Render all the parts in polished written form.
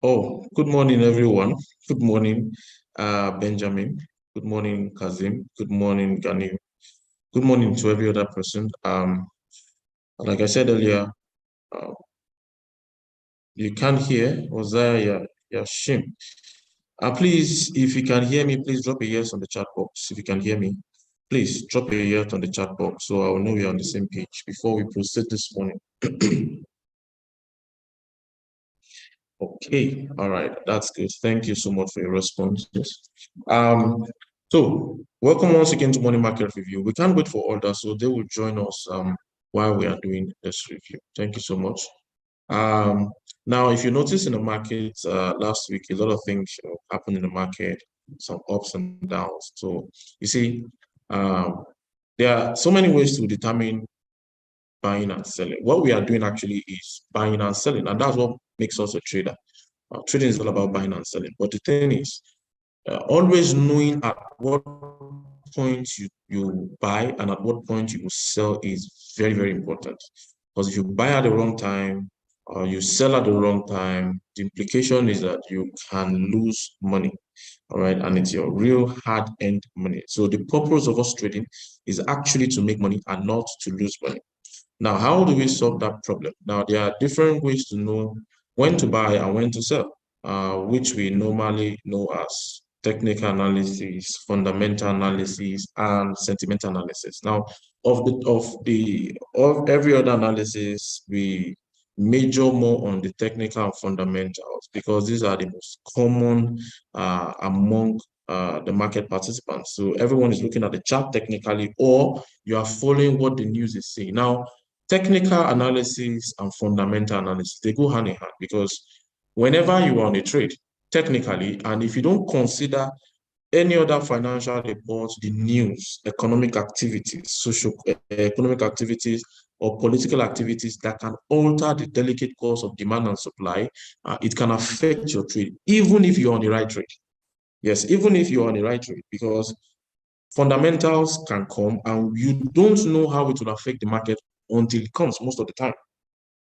Oh, good morning, everyone. Good morning, Benjamin. Good morning, Kazim. Good morning, Gani. Good morning to every other person. Like I said earlier, uh, you can't hear Hosea Yashim. Please, if you can hear me, please drop a yes on the chat box. If you can hear me, please drop a yes on the chat box so I'll know we're on the same page before we proceed this morning. Okay, all right, that's good. Thank you so much for your responses. Um, so welcome once again to Money Market Review. We can't wait for others, so they will join us while we are doing this review. Thank you so much. Um, Now, if you notice in the market last week, a lot of things happened in the market, some ups and downs. So you see, um, there are so many ways to determine buying and selling. What we are doing actually is buying and selling, and that's what makes us a trader. Trading is all about buying and selling. But the thing is, always knowing at what point you buy and at what point you will sell is very, very important. Because if you buy at the wrong time or you sell at the wrong time, the implication is that you can lose money. All right. And it's your real hard-earned money. So the purpose of us trading is actually to make money and not to lose money. Now, how do we solve that problem? Now, there are different ways to know when to buy and when to sell, which we normally know as technical analysis, fundamental analysis, and sentimental analysis. Now, of every other analysis, we major more on the technical and fundamentals because these are the most common among the market participants. So everyone is looking at the chart technically, or you are following what the news is saying. Now, technical analysis and fundamental analysis, they go hand in hand because whenever you are on a trade, technically, and if you don't consider any other financial reports, the news, economic activities, social economic activities, or political activities that can alter the delicate course of demand and supply, it can affect your trade, even if you're on the right trade. Yes, even if you're on the right trade, because fundamentals can come and you don't know how it will affect the market until it comes most of the time,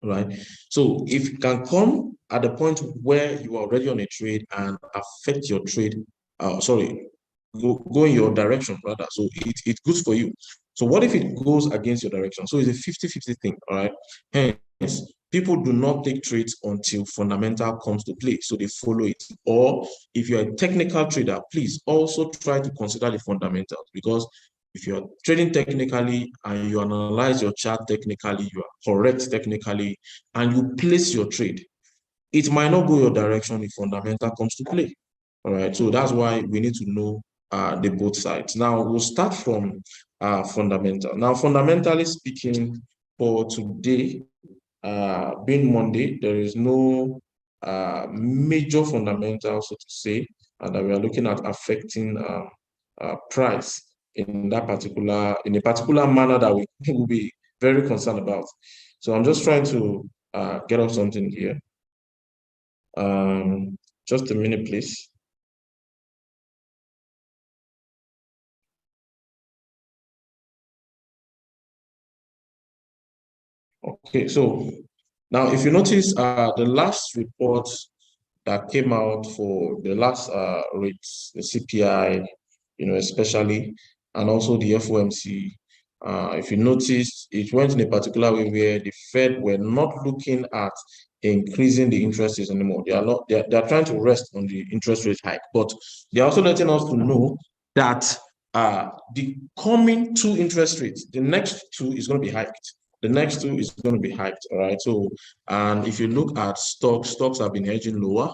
right? So if it can come at the point where you are already on a trade and affect your trade, go in your direction rather. So it's good for you. So what if it goes against your direction? So it's a 50-50 thing, all right? Hence, people do not take trades until fundamental comes to play. So they follow it. Or if you're a technical trader, please also try to consider the fundamentals because if you're trading technically and you analyze your chart technically, you are correct technically, and you place your trade, it might not go your direction if fundamental comes to play. All right. So that's why we need to know the both sides. Now we'll start from fundamental. Now, fundamentally speaking, for today, being Monday, there is no major fundamental, so to say, that we are looking at affecting price in a particular manner that we will be very concerned about. So I'm just trying to get up something here. Just a minute, please. Okay, so now if you notice, the last report that came out for the last rates, the CPI, especially, and also the FOMC, if you notice, it went in a particular way where the Fed were not looking at increasing the interest rates anymore. They are not. They are trying to rest on the interest rate hike, but they are also letting us to know that the coming two interest rates, the next two is going to be hiked. The next two is going to be hiked. All right. So, and if you look at stocks have been hedging lower.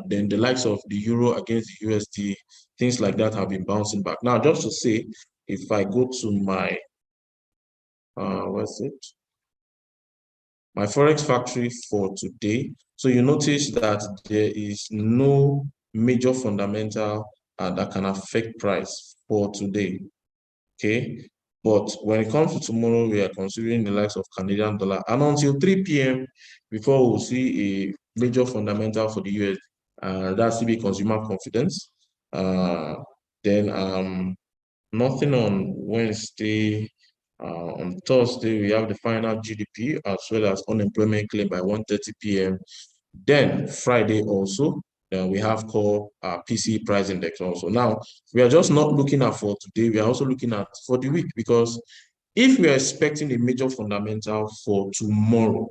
Then the likes of the euro against the USD, things like that have been bouncing back. Now, just to say, if I go to my what's it? My Forex factory for today. So you notice that there is no major fundamental that can affect price for today. Okay. But when it comes to tomorrow, we are considering the likes of Canadian dollar. And until 3 p.m., before we'll see a major fundamental for the US, that's to be consumer confidence. Then nothing on Wednesday. On Thursday, we have the final GDP as well as unemployment claim by 1:30 p.m. Then Friday also, we have core PCE price index also. Now, we are just not looking at for today, we are also looking at for the week, because if we are expecting a major fundamental for tomorrow,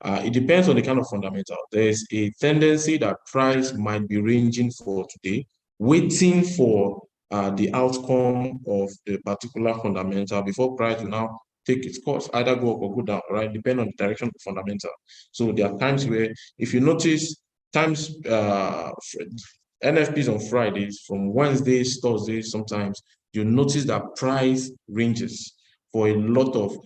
it depends on the kind of fundamental. There's a tendency that price might be ranging for today, waiting for the outcome of the particular fundamental before price will now take its course, either go up or go down, right? Depending on the direction of the fundamental. So there are times where, if you notice, times NFPs on Fridays, from Wednesdays, Thursdays, sometimes you notice that price ranges for a lot of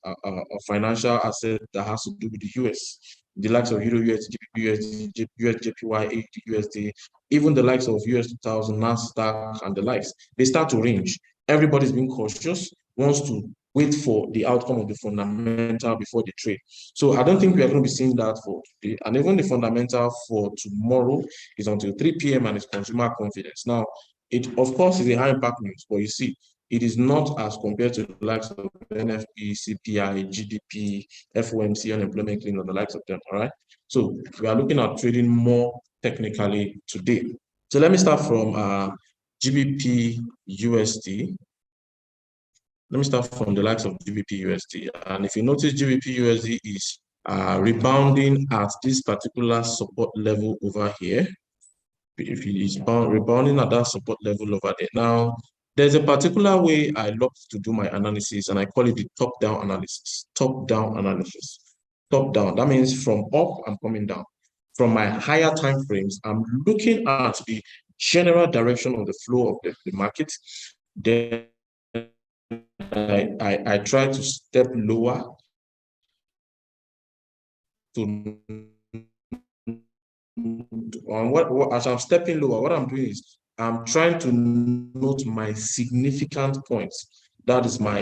a financial asset that has to do with the US, the likes of Euro USD, USD, US JPY, AD, USD, even the likes of US 2000, NASDAQ, and the likes. They start to range. Everybody's being cautious, wants to wait for the outcome of the fundamental before they trade. So I don't think we are going to be seeing that for today. And even the fundamental for tomorrow is until 3 p.m. and it's consumer confidence. Now, it of course is a high impact news, but you see, it is not as compared to the likes of NFP, CPI, GDP, FOMC, unemployment claim, or the likes of them, all right? So we are looking at trading more technically today. So let me start from GBP USD. Let me start from the likes of GBP USD. And if you notice, GBP USD is rebounding at this particular support level over here. If it is rebounding at that support level over there. Now, there's a particular way I love to do my analysis, and I call it the top-down analysis. Top-down analysis. Top-down. That means from up, I'm coming down. From my higher time frames, I'm looking at the general direction of the flow of the market. Then I try to step lower to as I'm stepping lower, what I'm doing is I'm trying to note my significant points. That is my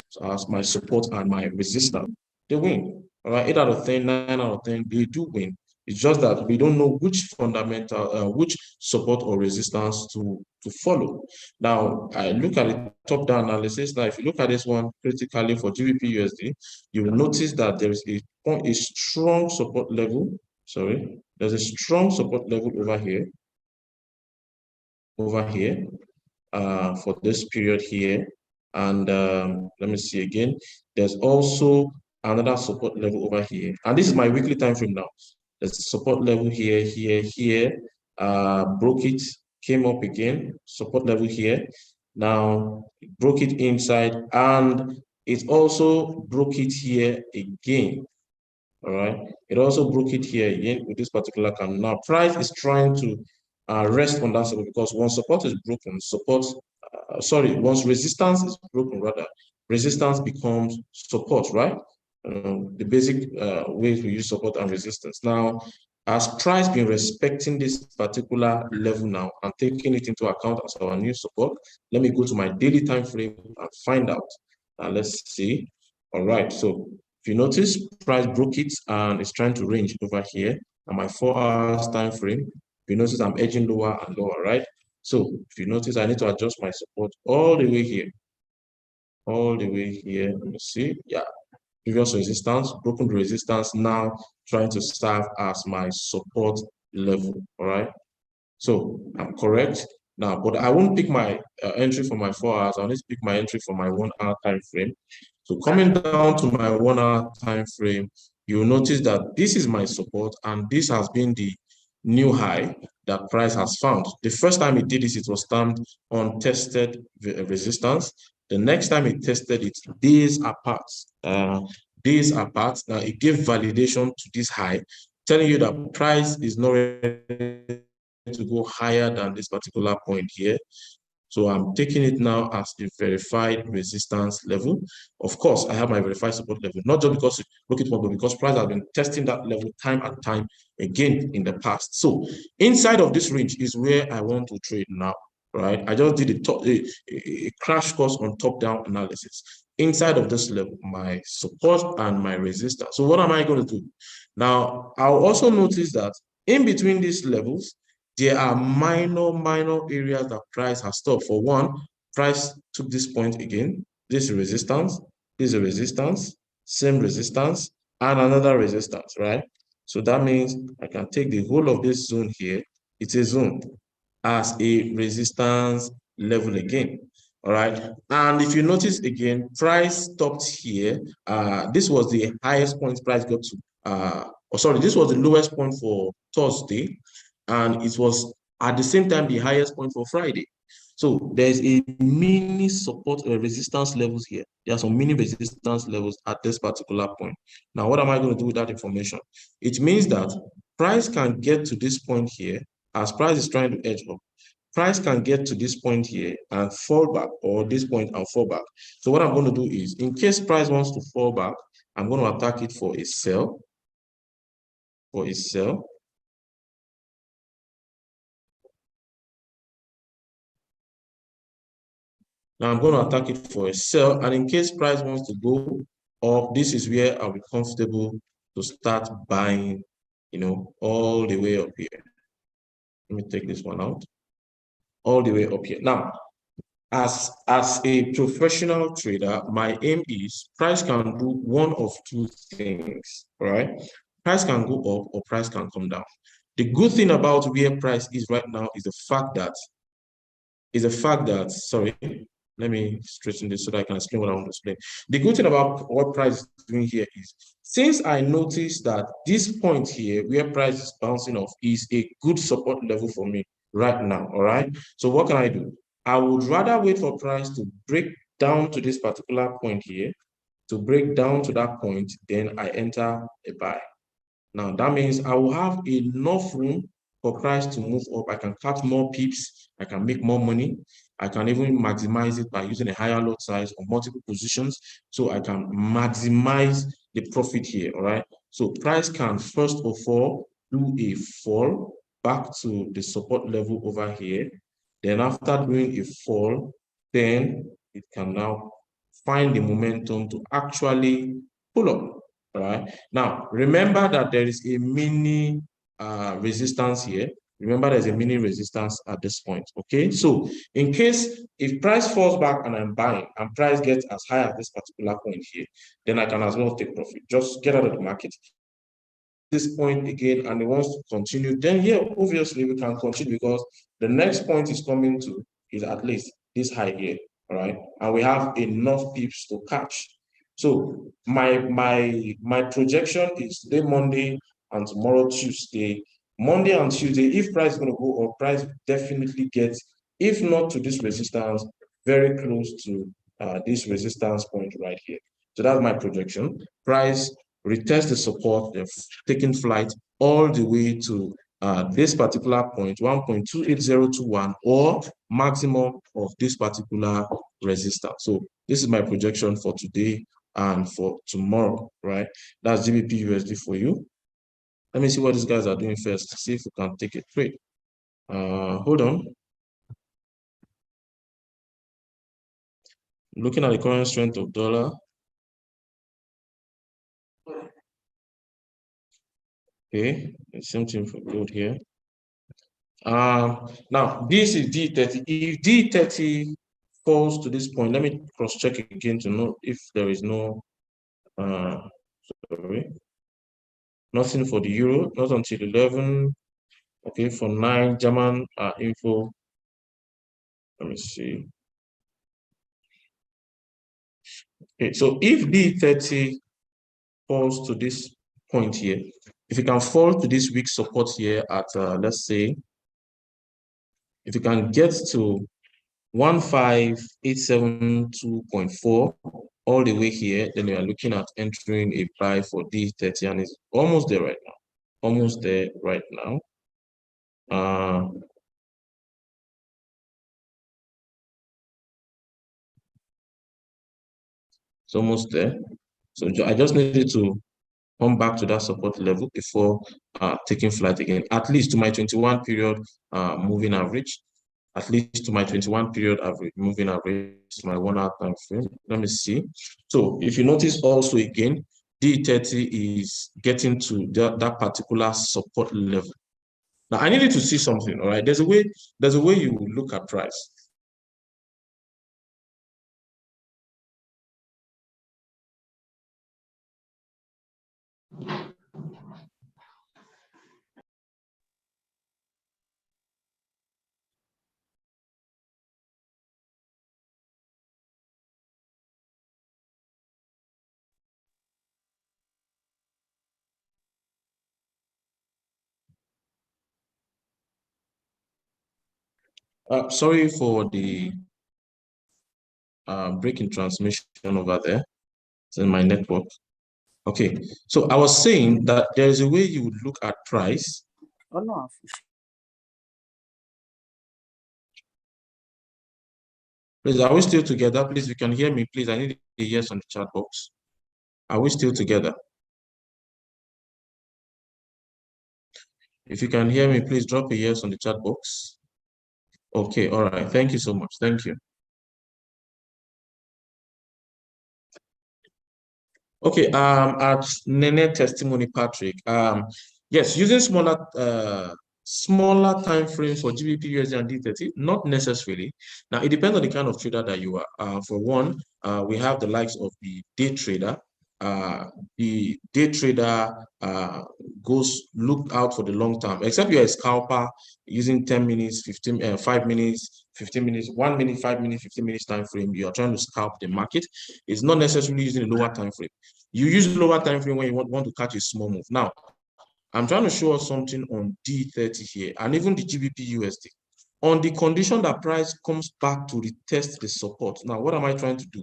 support and my resistance. They win. All right, 8 out of 10, 9 out of 10, they do win. It's just that we don't know which fundamental, which support or resistance to follow. Now, I look at the top-down analysis. Now, if you look at this one critically for GBP USD, you will notice that there is a strong support level. Sorry, there's a strong support level over here, for this period here. And let me see again. There's also another support level over here. And this is my weekly time frame now. There's a support level here, here. Broke it, came up again, support level here. Now, it broke it inside, and it also broke it here again. All right, it also broke it here again with this particular candle. Now, price is trying to rest on that support, because once support is broken, once resistance is broken, rather, resistance becomes support, right? The basic ways we use support and resistance. Now, as price been respecting this particular level now and taking it into account as our new support, let me go to my daily time frame and find out. Let's see. All right, so if you notice, price broke it and it's trying to range over here. And my 4 hours time frame, you notice I'm edging lower and lower, right? So if you notice, I need to adjust my support all the way here. All the way here. Let me see. Yeah. Previous resistance, broken resistance, now trying to serve as my support level. All right. So I'm correct now, but I won't pick my entry for my 4 hours. I'll need to pick my entry for my 1 hour time frame. So coming down to my 1 hour time frame, you'll notice that this is my support, and this has been the new high that price has found. The first time it did this, it was stamped on tested resistance. The next time it tested it, days apart. Days apart. Now it gave validation to this high, telling you that price is not ready to go higher than this particular point here. So I'm taking it now as the verified resistance level. Of course, I have my verified support level, not just because it broke it, but because price has been testing that level time and time again in the past. So inside of this range is where I want to trade now, right? I just did a crash course on top-down analysis. Inside of this level, my support and my resistance. So what am I going to do? Now, I'll also notice that in between these levels, there are minor areas that price has stopped. For one, price took this point again. This is resistance, this is resistance, same resistance, and another resistance, right? So that means I can take the whole of this zone here. It's a zone as a resistance level again. All right. And if you notice again, price stopped here. This was the highest point price got to. Sorry, this was the lowest point for Thursday, and it was at the same time the highest point for Friday. So there's a mini support or resistance levels here. There are some mini resistance levels at this particular point. Now, what am I going to do with that information? It means that price can get to this point here as price is trying to edge up. Price can get to this point here and fall back, or this point and fall back. So what I'm going to do is, in case price wants to fall back, I'm going to attack it for a sell, for a sell. Now I'm going to attack it for a sell, and in case price wants to go up, this is where I'll be comfortable to start buying, all the way up here. Let me take this one out. All the way up here. Now, as a professional trader, my aim is price can do one of two things, right? Price can go up or price can come down. The good thing about where price is right now is sorry, let me straighten this so that I can explain what I want to explain. The good thing about what price is doing here is, since I noticed that this point here where price is bouncing off is a good support level for me right now, all right? So what can I do? I would rather wait for price to break down to this particular point here, to break down to that point, then I enter a buy. Now, that means I will have enough room for price to move up. I can cut more pips. I can make more money. I can even maximize it by using a higher lot size or multiple positions. So I can maximize the profit here, all right? So price can first of all do a fall back to the support level over here. Then after doing a fall, then it can now find the momentum to actually pull up. All right. Now, remember that there is a mini resistance here. Remember, there's a mini resistance at this point. Okay. So, in case if price falls back and I'm buying and price gets as high as this particular point here, then I can as well take profit. Just get out of the market. This point again and it wants to continue, then yeah, obviously we can continue because the next point is coming to is at least this high here. All right. And we have enough pips to catch. So my projection is today Monday and tomorrow Tuesday. Monday and Tuesday, if price is going to go up, price definitely gets, if not to this resistance, very close to this resistance point right here. So that's my projection. Price retest the support, they've taken flight all the way to this particular point, 1.28021, or maximum of this particular resistance. So this is my projection for today and for tomorrow, right? That's GBP USD for you. Let me see what these guys are doing first, see if we can take a trade. Hold on. Looking at the current strength of dollar. Okay, same thing for gold here. Now this is D30. If D30 falls to this point, let me cross-check again to know if there is no sorry, nothing for the euro, not until 11. Okay, for 9 German info. Let me see. Okay, so if D30 falls to this point here, if it can fall to this weak support here at let's say, if you can get to 15872.4 all the way here, then you are looking at entering a buy for D30, and it's almost there right now. Almost there right now. It's almost there. So I just needed to come back to that support level before taking flight again, at least to my 21 period moving average, at least to my 21 period average moving average, my 1 hour time frame. Let me see. So if you notice also again, D30 is getting to that particular support level. Now I needed to see something. All right, there's a way you look at price. Sorry for the breaking transmission over there. It's in my network. Okay, so I was saying that there is a way you would look at price. Oh no. Please, are we still together? Please, if you can hear me, please, I need a yes on the chat box. Are we still together? If you can hear me, please drop a yes on the chat box. Okay, all right. Thank you so much. Thank you. Okay, at Nene testimony, Patrick. Yes, using smaller time frames for GBP, USD, and D30, not necessarily. Now, it depends on the kind of trader that you are. For one, we have the likes of the day trader. The day trader look out for the long term, except you're a scalper using 10 minutes, 15, 5 minutes, 15 minutes, 1 minute, 5 minutes, 15 minutes time frame. You are trying to scalp the market. It's not necessarily using a lower time frame. You use lower time frame when you want to catch a small move. Now, I'm trying to show us something on D30 here, and even the GBP USD. On the condition that price comes back to retest the support. Now, what am I trying to do?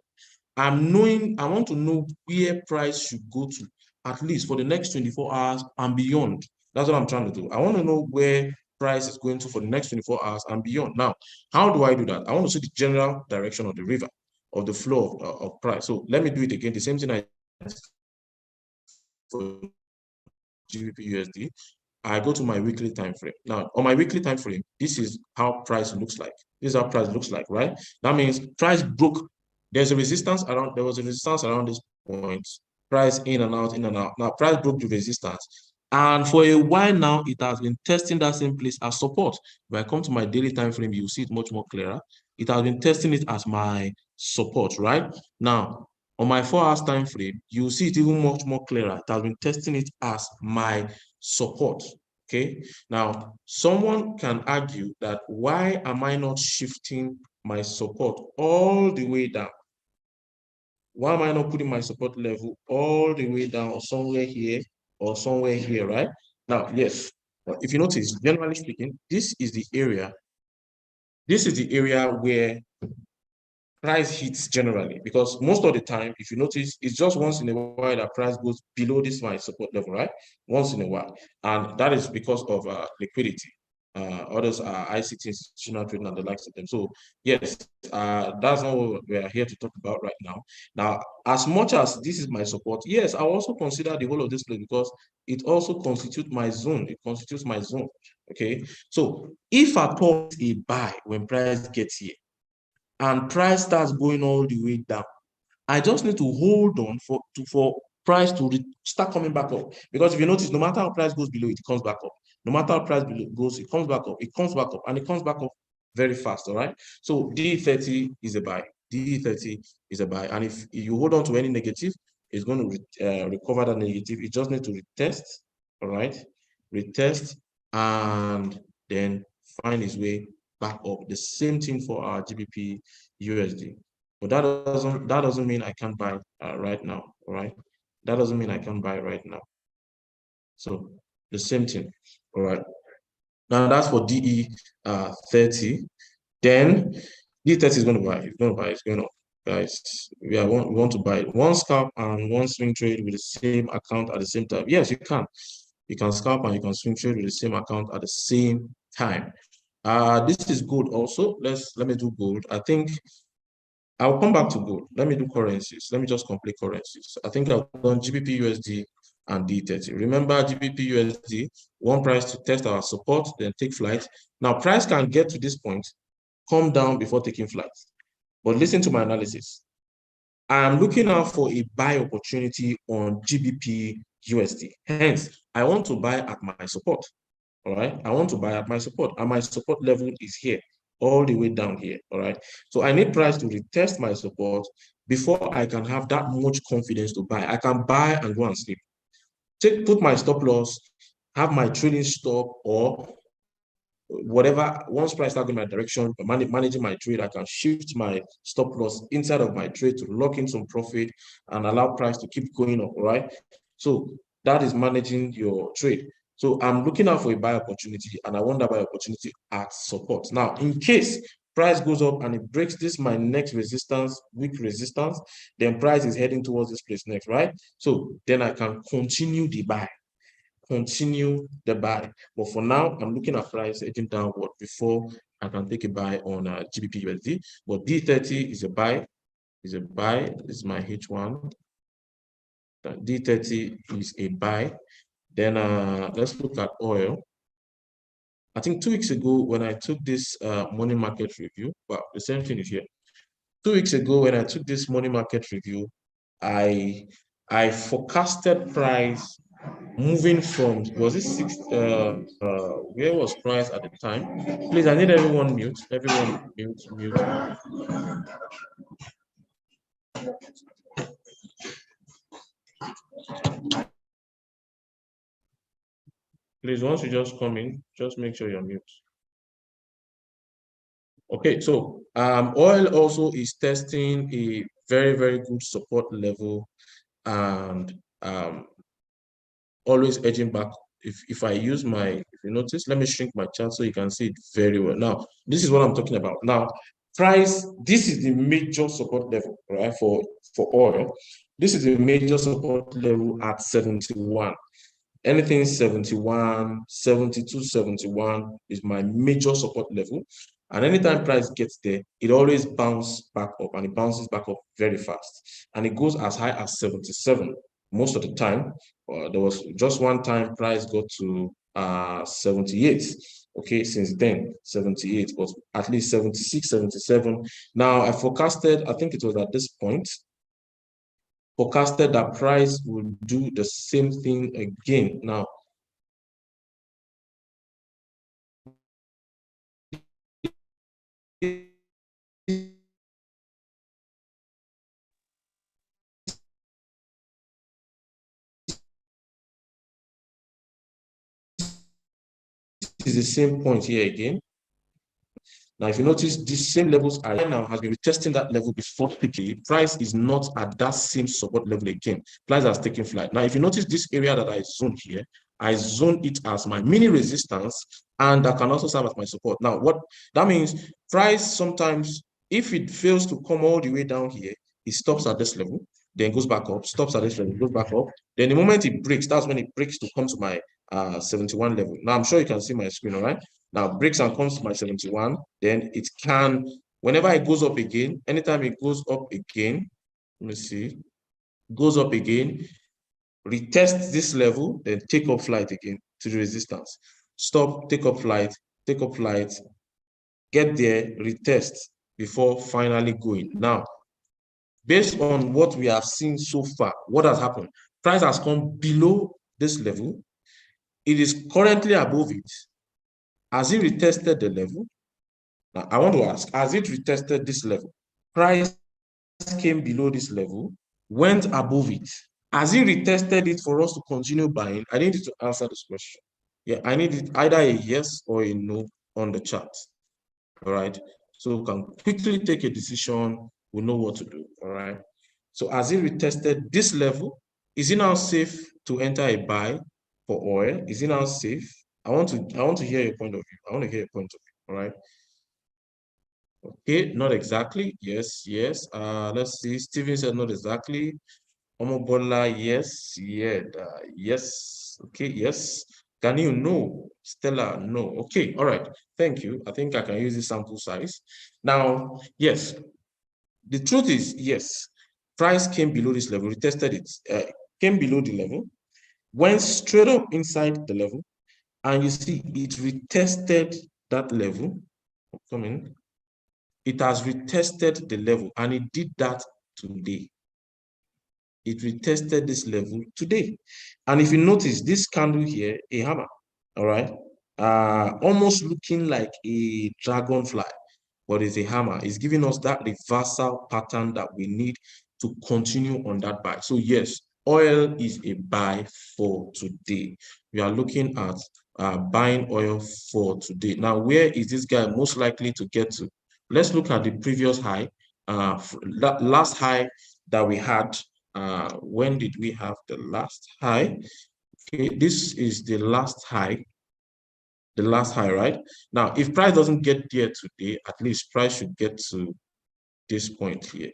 I want to know where price should go to, at least for the next 24 hours and beyond. That's what I'm trying to do. I want to know where price is going to for the next 24 hours and beyond. Now, how do I do that? I want to see the general direction of the river, of the flow of price. So let me do it again. The same thing I for GBP USD. I go to my weekly time frame. Now, on my weekly time frame, this is how price looks like. This is how price looks like, right? That means price broke. There was a resistance around this point. Price in and out, in and out. Now, price broke the resistance. And for a while now, it has been testing that same place as support. When I come to my daily time frame, you see it much more clearer. It has been testing it as my support, right? Now, on my 4 hours time frame, you see it even much more clearer. It has been testing it as my support. Okay. Now, someone can argue that why am I not shifting my support all the way down? Why am I not putting my support level all the way down or somewhere here or somewhere here, right? Now, yes, if you notice, generally speaking, this is the area where price hits generally, because most of the time, if you notice, it's just once in a while that price goes below this my support level, right? Once in a while. And that is because of liquidity. Others are ICT, institutional trading, and the likes of them. So yes, that's not what we are here to talk about right now. Now, as much as this is my support, yes, I also consider the whole of this place because it also constitutes my zone. It constitutes my zone. Okay. So if at all a buy when price gets here, and price starts going all the way down, I just need to hold on for price to start coming back up. Because if you notice, no matter how price goes below, it comes back up. No matter how price below goes, it comes back up. It comes back up, and it comes back up very fast. All right. So D30 is a buy. D30 is a buy, and if you hold on to any negative, it's going to recover that negative. It just needs to retest. All right, retest, and then find its way back up. The same thing for our GBP USD. But that doesn't mean I can't buy right now, all right? That doesn't mean I can buy right now. So the same thing, all right? Now that's for DE 30. Then D30 is going to buy. It's going to buy. It's going up, guys. We want to buy one scalp and one swing trade with the same account at the same time. Yes, you can. You can scalp and you can swing trade with the same account at the same time. This is gold also. Let me do gold. I think I'll come back to gold. Let me do currencies. Let me just complete currencies. I think I've done GBP USD and D30. Remember GBP USD, one price to test our support, then take flight. Now price can get to this point, come down before taking flight. But listen to my analysis. I'm looking out for a buy opportunity on GBP USD. Hence, I want to buy at my support. All right. I want to buy at my support, and my support level is here, all the way down here. All right. So I need price to retest my support before I can have that much confidence to buy. I can buy and go and sleep. put my stop loss, have my trading stop, or whatever. Once price start going my direction, managing my trade, I can shift my stop loss inside of my trade to lock in some profit and allow price to keep going up, right? So that is managing your trade. So I'm looking out for a buy opportunity, and I want that buy opportunity at support. Now, in case price goes up and it breaks this my next resistance, weak resistance, then price is heading towards this place next, right? So then I can continue the buy, continue the buy. But for now, I'm looking at price edging downward before I can take a buy on GBP USD. But D30 is a buy, is a buy. This is my H1. D30 is a buy. Then let's look at oil. I think 2 weeks ago when I took this money market review, well, the same thing is here. 2 weeks ago when I took this money market review, I forecasted price moving from, was it six, where was price at the time? Please, I need everyone mute, mute. Please, once you just come in, just make sure you're mute. Okay, so oil also is testing a very, very good support level, and always edging back. If I use my, if you notice, let me shrink my chart so you can see it very well. Now, this is what I'm talking about. Now, price, this is the major support level, right, for oil. This is the major support level at 71. Anything 71, 72, 71 is my major support level. And anytime price gets there, it always bounces back up, and it bounces back up very fast. And it goes as high as 77 most of the time. There was just one time price got to 78. Okay, since then, 78, but at least 76, 77. Now, I forecasted, I think it was at this point, forecasted that price will do the same thing again. Now, is the same point here again. Now, if you notice, these same levels are now has been retesting that level before quickly. Price is not at that same support level again. Price has taken flight. Now, if you notice this area that I zoned here, I zone it as my mini resistance, and that can also serve as my support. Now, what that means, price sometimes, if it fails to come all the way down here, it stops at this level, then goes back up, stops at this level, goes back up. Then the moment it breaks, that's when it breaks to come to my 71 level. Now, I'm sure you can see my screen, all right? Now, breaks and comes to my 71, then it can, whenever it goes up again, anytime it goes up again, let me see, goes up again, retest this level, then take up flight again to the resistance. Stop, take up flight, get there, retest before finally going. Now, based on what we have seen so far, what has happened? Price has come below this level. It is currently above it. Has it retested the level? Now, I want to ask, has it retested this level? Price came below this level, went above it. Has it retested it for us to continue buying? I need you to answer this question. Yeah, I need it either a yes or a no on the chart. All right. So we can quickly take a decision. We know what to do. All right. So has it retested this level? Is it now safe to enter a buy for oil? Is it now safe? I want to hear your point of view. I want to hear your point of view. All right. Okay, not exactly. Yes, yes. Let's see. Steven said not exactly. Omobola, yes, yeah, yes. Okay, yes. Can you? No. Stella, no. Okay, all right. Thank you. I think I can use this sample size. Now, yes. The truth is, yes. Price came below this level, retested it, came below the level, went straight up inside the level, and you see it retested that level. Come in. It has retested the level, and it did that today. It retested this level today. And if you notice this candle here, a hammer, all right, almost looking like a dragonfly, but it's a hammer. It's giving us that reversal pattern that we need to continue on that buy. So yes, oil is a buy for today. We are looking at buying oil for today. Now, where is this guy most likely to get to? Let's look at the previous high. Last high that we had. When did we have the last high? Okay, this is the last high. The last high, right? Now, if price doesn't get there today, at least price should get to this point here.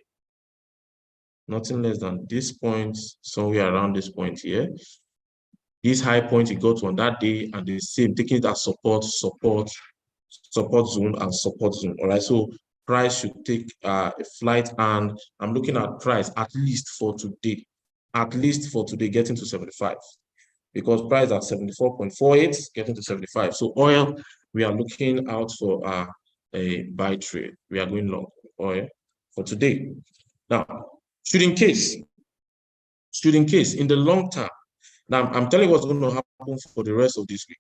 Nothing less than this point, somewhere around this point here. This high point it got to on that day, and the same, taking it as support zone and support zone. All right, so price should take a flight, and I'm looking at price at least for today, getting to 75, because price at 74.48, getting to 75. So oil, we are looking out for a buy trade. We are going long oil for today. Now, should in case in the long term, now I'm telling you what's going to happen for the rest of this week.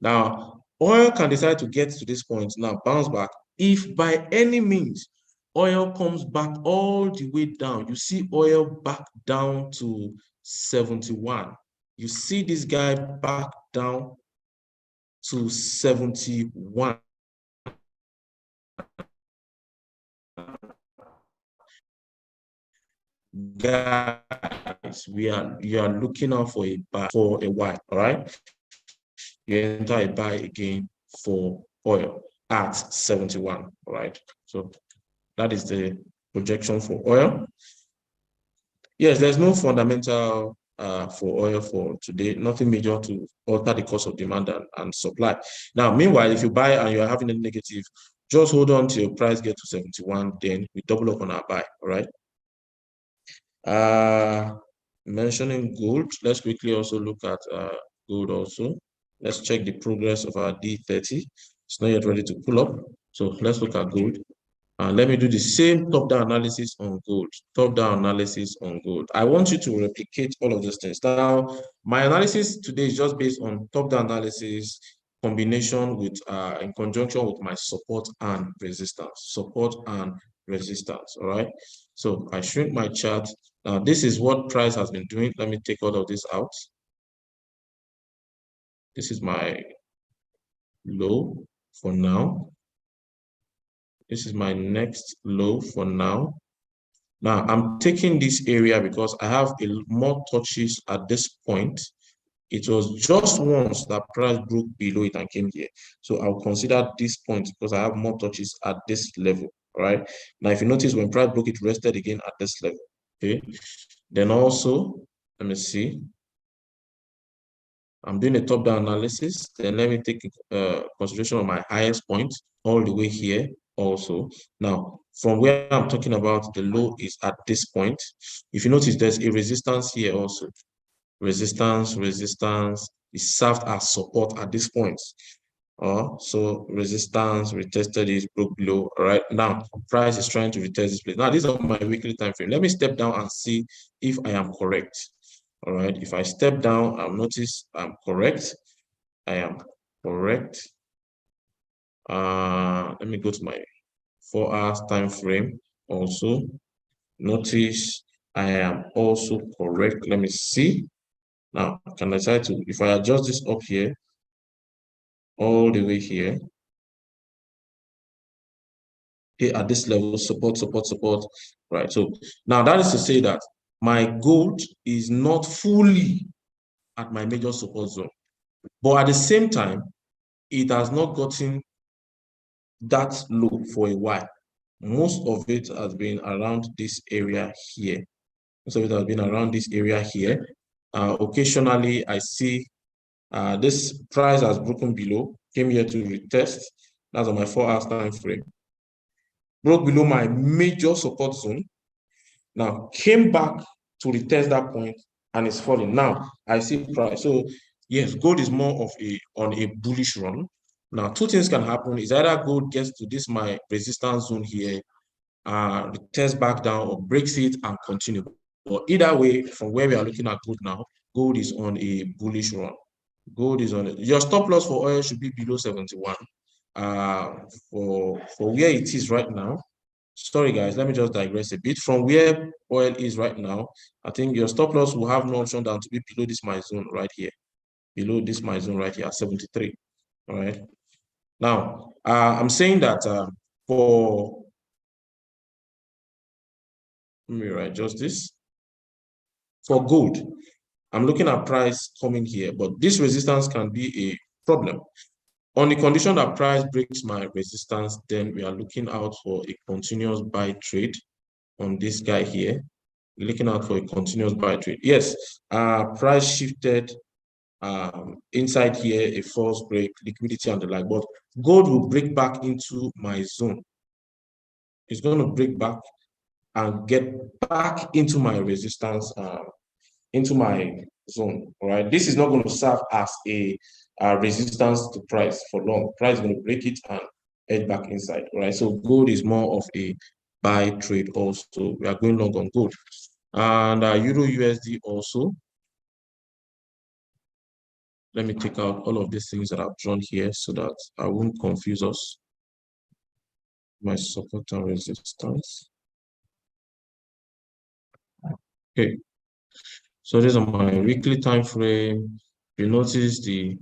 Now, oil can decide to get to this point now, bounce back. If by any means oil comes back all the way down, you see oil back down to 71. You see this guy back down to 71. Guys, you are looking out for a buy for a while, all right? You enter a buy again for oil at 71, all right? So that is the projection for oil. Yes, there's no fundamental for oil for today, nothing major to alter the cost of demand and supply. Now, meanwhile, if you buy and you're having a negative, just hold on till your price get to 71, then we double up on our buy, all right? Mentioning gold, let's quickly also look at gold also. Let's check the progress of our D30. It's not yet ready to pull up. So let's look at gold. Let me do the same top-down analysis on gold. Top-down analysis on gold. I want you to replicate all of those things. Now, my analysis today is just based on top-down analysis combination with, in conjunction with my support and resistance. Support and resistance, all right? So I shrink my chart. Now, this is what price has been doing. Let me take all of this out. This is my low for now. This is my next low for now. Now, I'm taking this area because I have more touches at this point. It was just once that price broke below it and came here. So I'll consider this point because I have more touches at this level, right? Now, if you notice, when price broke, it rested again at this level, okay? Then also, let me see. I'm doing a top-down analysis. Then let me take consideration of my highest point all the way here also. Now, from where I'm talking about, the low is at this point. If you notice, there's a resistance here also. Resistance is served as support at this point. So resistance retested is broke below. All right, now price is trying to retest this place. Now, these are my weekly time frame. Let me step down and see if I am correct. All right, if I step down, I'll notice I'm correct. I am correct. Let me go to my 4 hours time frame also. Notice I am also correct. Let me see. Now, can I decide to, if I adjust this up here, all the way here, okay, at this level, support, right? So now that is to say that my gold is not fully at my major support zone, but at the same time, it has not gotten that low for a while. Most of it has been around this area here. Most of it has been around this area here. Occasionally, I see this price has broken below, came here to retest. That's on my 4 hours time frame. Broke below my major support zone. Now came back to retest that point and it's falling. Now I see price. So yes, gold is more of on a bullish run. Now, two things can happen. Is either gold gets to this my resistance zone here, retest back down, or breaks it and continue. But either way, from where we are looking at gold now, gold is on a bullish run. Gold is on it. Your stop loss for oil should be below 71. For where it is right now, sorry guys, let me just digress a bit. From where oil is right now, I think your stop loss will have no option than to be below this my zone right here. Below this my zone right here at 73. All right. Now, I'm saying that for, let me write just this. For gold, I'm looking at price coming here, but this resistance can be a problem. On the condition that price breaks my resistance, then we are looking out for a continuous buy trade on this guy here. We're looking out for a continuous buy trade. Yes, price shifted inside here, a false break, liquidity and the like, but gold will break back into my zone. It's going to break back and get back into my resistance, into my zone. All right, this is not going to serve as a resistance to price for long. Price is going to break it and head back inside. All right, so gold is more of a buy trade also. We are going long on gold. And Euro USD also. Let me take out all of these things that I've drawn here so that I won't confuse us. My support and resistance. Okay. So this is my weekly time frame. You notice the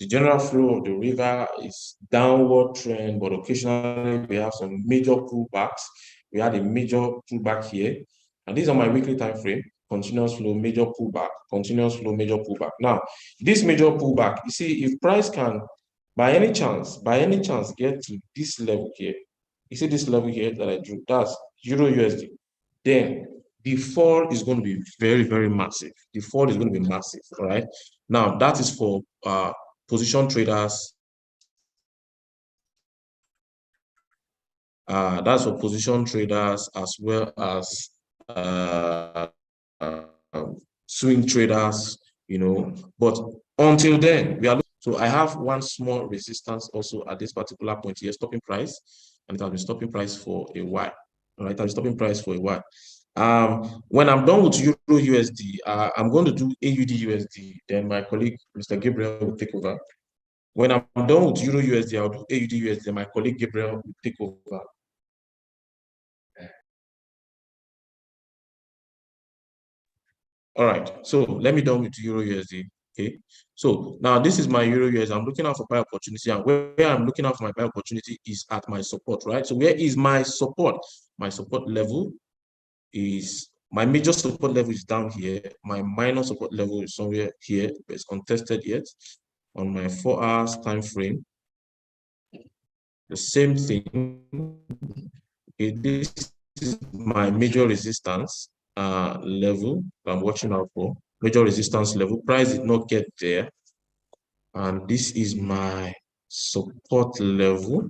general flow of the river is downward trend, but occasionally we have some major pullbacks. We had a major pullback here, and these are my weekly time frame. Continuous flow, major pullback, continuous flow, major pullback. Now, this major pullback, you see, if price can, by any chance, get to this level here, you see this level here that I drew, that's Euro USD, then the fall is going to be very, very massive. The fall is going to be massive, all right? Now, that is for position traders. That's for position traders as well as swing traders, you know. But until then, we are looking. So I have one small resistance also at this particular point here, stopping price, and it has been stopping price for a while. All right, it has been stopping price for a while. When I'm done with Euro USD, I'm going to do AUD USD. Then my colleague, Mr. Gabriel, will take over. When I'm done with Euro USD, I'll do AUD USD. My colleague Gabriel will take over. All right. So let me done with Euro USD. Okay. So now this is my Euro USD. I'm looking out for buy opportunity, and where I'm looking out for my buy opportunity is at my support, right? So where is my support? My support level is, my major support level is down here. My minor support level is somewhere here, but it's contested yet. On my 4 hours time frame, the same thing. Okay, this is my major resistance level I'm watching out for. Major resistance level. Price did not get there. And this is my support level.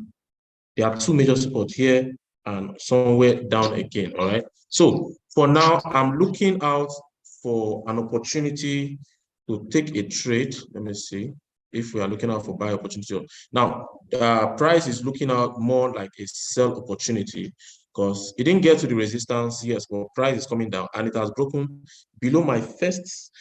There are two major support here and somewhere down again. All right. So for now, I'm looking out for an opportunity to take a trade. Let me see if we are looking out for buy opportunity. Now, price is looking out more like a sell opportunity because it didn't get to the resistance, yes, but price is coming down and it has broken below my first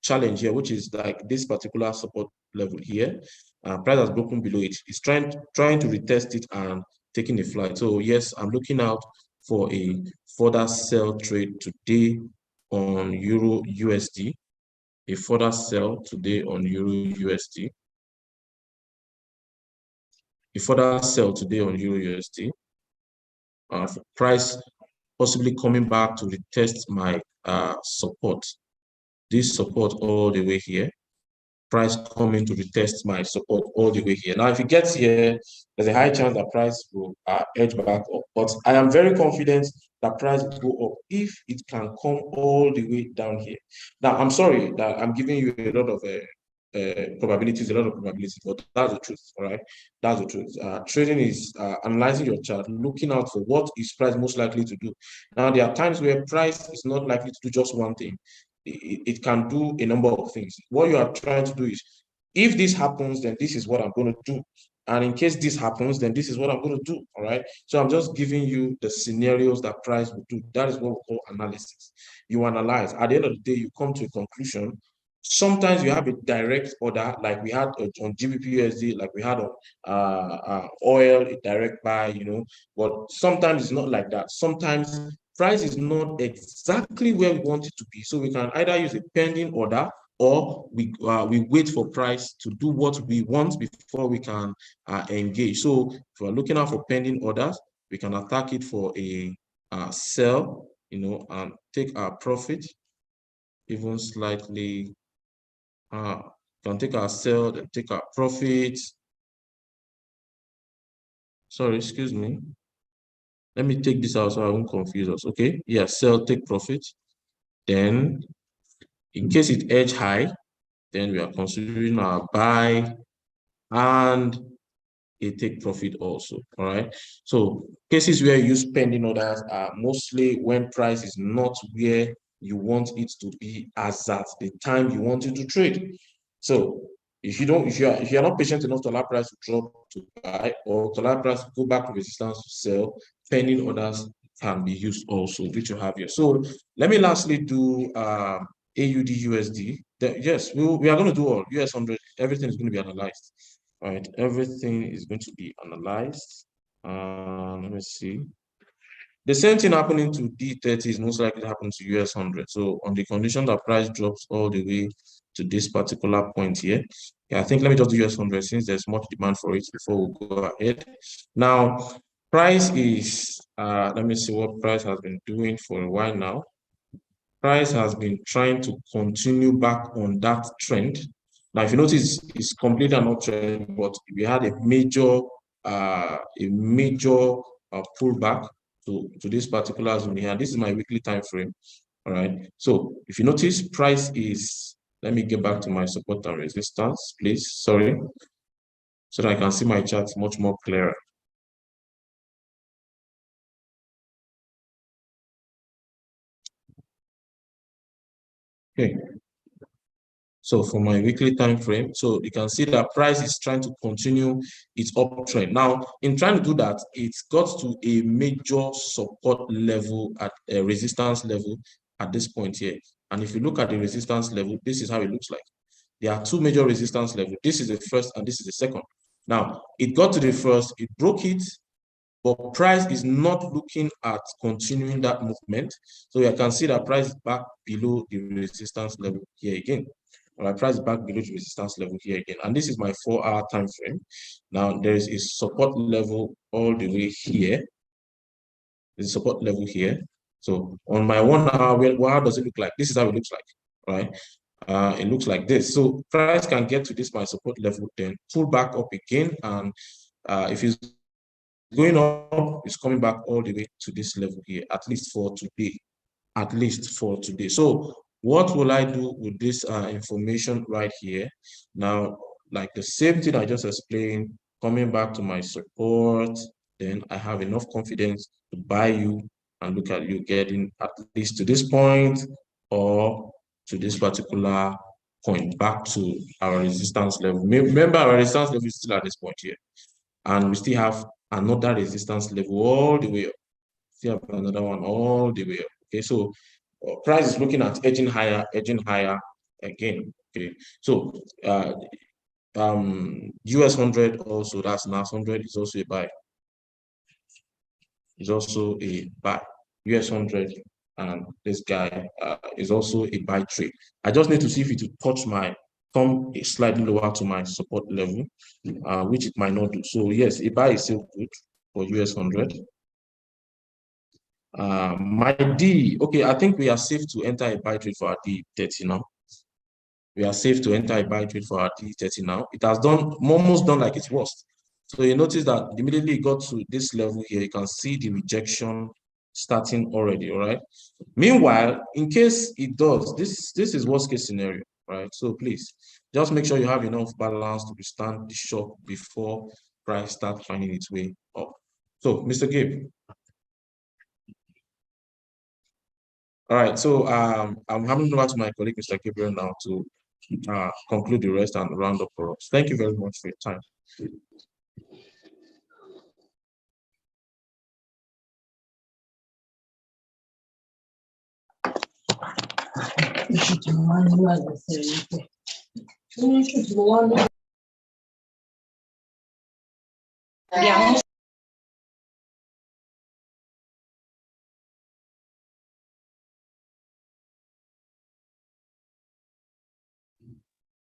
challenge here, which is like this particular support level here. Price has broken below it. It's trying to retest it and taking a flight. So yes, I'm looking out for a further sell trade today on Euro USD. A further sell today on Euro USD. A further sell today on Euro USD. Price possibly coming back to retest my support. This support all the way here. Price coming to retest my support all the way here. Now, if it gets here, there's a high chance that price will edge back up. But I am very confident that price will go up if it can come all the way down here. Now, I'm sorry that I'm giving you a lot of probabilities, but that's the truth, all right? That's the truth. Trading is analyzing your chart, looking out for what is price most likely to do. Now, there are times where price is not likely to do just one thing. It can do a number of things. What you are trying to do is, if this happens, then this is what I'm going to do. And in case this happens, then this is what I'm going to do. All right. So I'm just giving you the scenarios that price will do. That is what we call analysis. You analyze. At the end of the day, you come to a conclusion Sometimes you have a direct order, like we had on GBP like we had on oil, a direct buy, but sometimes it's not like that. Sometimes price is not exactly where we want it to be. So we can either use a pending order, or we wait for price to do what we want before we can engage. So if we're looking out for pending orders, we can attack it for a sell, and take our profit even slightly. Can take our sell, then take our profit. Sorry, excuse me. Let me take this out so I won't confuse us. Okay, yeah, sell, take profit. Then, in case it edge high, then we are considering our buy and a take profit also. All right. So cases where you use pending orders are mostly when price is not where you want it to be as at the time you want it to trade. So if you're not patient enough to allow price to drop to buy, or to allow price to go back to resistance to sell, pending orders can be used also, which you have here. So let me lastly do AUD USD. Yes, we are going to do all US 100. Everything is going to be analyzed. All right, everything is going to be analyzed. Let me see. The same thing happening to D30 is most likely to happen to US 100. So on the condition that price drops all the way to this particular point here, yeah, I think let me just do US 100 since there's much demand for it before we go ahead. Now, price is, let me see what price has been doing for a while now. Price has been trying to continue back on that trend. Now, if you notice, it's completely an uptrend, but we had a major pullback to this particular zone here. This is my weekly time frame. All right. So if you notice, price is, let me get back to my support and resistance, please. Sorry. So that I can see my charts much more clearer. Okay. So for my weekly time frame, so you can see that price is trying to continue its uptrend. Now, in trying to do that, it's got to a major support level at a resistance level at this point here. And if you look at the resistance level, this is how it looks like. There are two major resistance levels. This is the first and this is the second. Now, it got to the first, it broke it, but price is not looking at continuing that movement. So you can see that price is back below the resistance level here again. All right, price is back below the resistance level here again. And this is my 4-hour time frame. Now there is a support level all the way here. There's a support level here. So on my 1 hour, well, how does it look like? This is how it looks like, right? It looks like this. So price can get to this my support level, then pull back up again. And if it's going up, it's coming back all the way to this level here, at least for today. At least for today. So what will I do with this information right here? Now, like the same thing I just explained, coming back to my support, then I have enough confidence to buy you and look at you getting at least to this point or to this particular point, back to our resistance level. Remember, our resistance level is still at this point here. And we still have another resistance level all the way up. Still have another one all the way up. Okay, so price is looking at edging higher again. Okay, so US 100 also, that's NAS 100 is also a buy. Is also a buy. US 100 and this guy is also a buy trade. I just need to see if it will touch my come slightly lower to my support level, which it might not do. So yes, a buy is still good for US 100. My D, okay, I think we are safe to enter a buy trade for our D30 now. We are safe to enter a buy trade for our D30 now. It has done almost done like its worst. So you notice that immediately it got to this level here, you can see the rejection starting already, all right? Meanwhile, in case it does, this is worst case scenario, right? So please, just make sure you have enough balance to withstand the shock before price starts finding its way up. So, Mr. Gabe. All right, so I'm handing over to my colleague, Mr. Gabriel, now to conclude the rest and round up for us. Thank you very much for your time.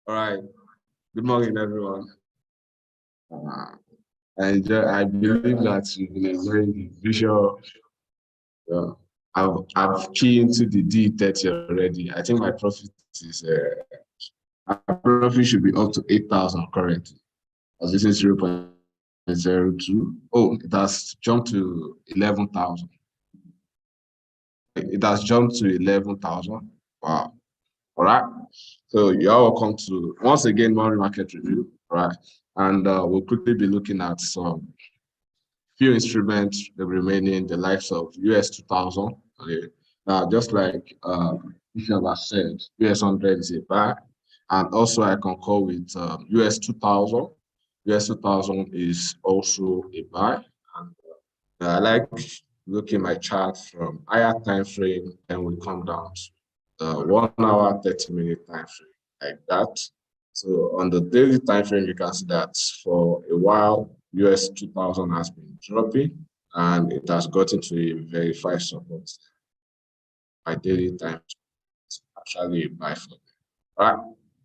All right. Good morning, everyone. I believe that you've been enjoying the visual. I've keyed into the D30 already. I think my profit is my profit should be up to 8,000 currently. As this is 0.02. Oh, it has jumped to 11,000. It has jumped to 11,000. Wow. All right. So you're welcome to once again morning market review. All right. And we'll quickly be looking at some few instruments, the remaining, the likes of US 2000. Okay. Now, just like Bishop has said, US 100 is a buy. And also I concur with US 2000. US 2000 is also a buy. And I like looking my chart from higher time frame, and we come down to 1 hour, 30-minute time frame, like that. So on the daily time frame, you can see that for a while, US 2000 has been dropping, and it has gotten to a verified support. My daily time is actually a buy for them. Right?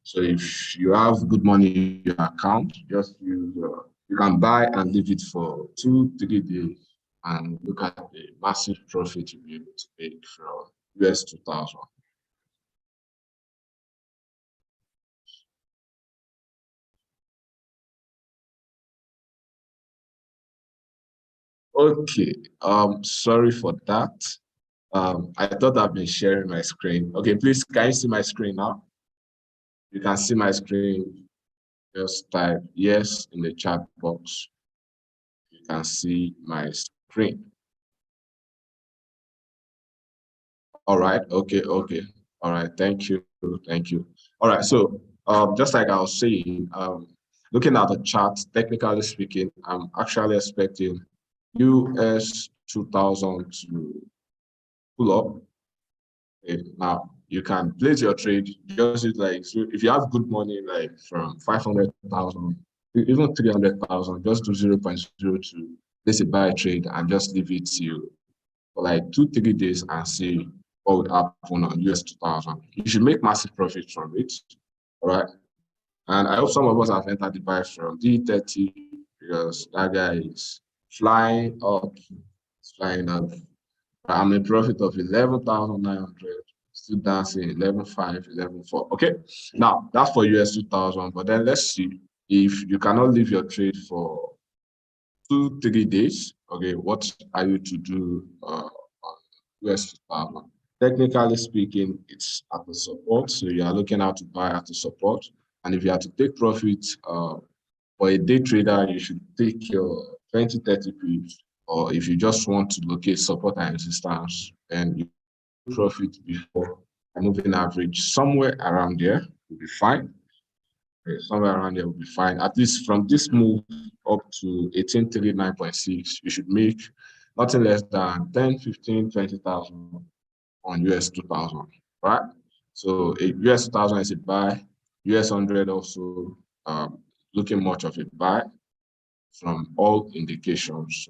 So if you have good money in your account, just use you can buy and leave it for 2-3 days and look at the massive profit you'll be able to make from US 2000. Okay, sorry for that. I thought I've been sharing my screen. Okay, please, can you see my screen now? You can see my screen. Just type yes in the chat box. You can see my screen. All right. Okay. All right. Thank you. All right. So, just like I was saying, looking at the chart, technically speaking, I'm actually expecting US 2000 to pull up. Okay, now, you can place your trade just like, so if you have good money, like from 500,000, even 300,000, just do 0.02, place a buy trade and just leave it to for like 2-3 days and see what would happen on US 2000. You should make massive profit from it. All right. And I hope some of us have entered the buy from D30 because that guy is flying up, flying up. I'm a profit of 11,900, still dancing 11,500, 11,400. Okay. Now that's for US 2000. But then let's see if you cannot leave your trade for 2-3 days. Okay, what are you to do on US 2000? Technically speaking, it's at the support. So you are looking out to buy at the support. And if you have to take profit for a day trader, you should take your 20-30 pips. Or if you just want to locate support and resistance, then you profit before a moving average somewhere around there will be fine. Okay, somewhere around there will be fine. At least from this move up to 1839.6, you should make nothing less than 10, 15, 20,000 on US 2000, right? So a US 2000 is a buy, US 100 also looking much of a buy from all indications.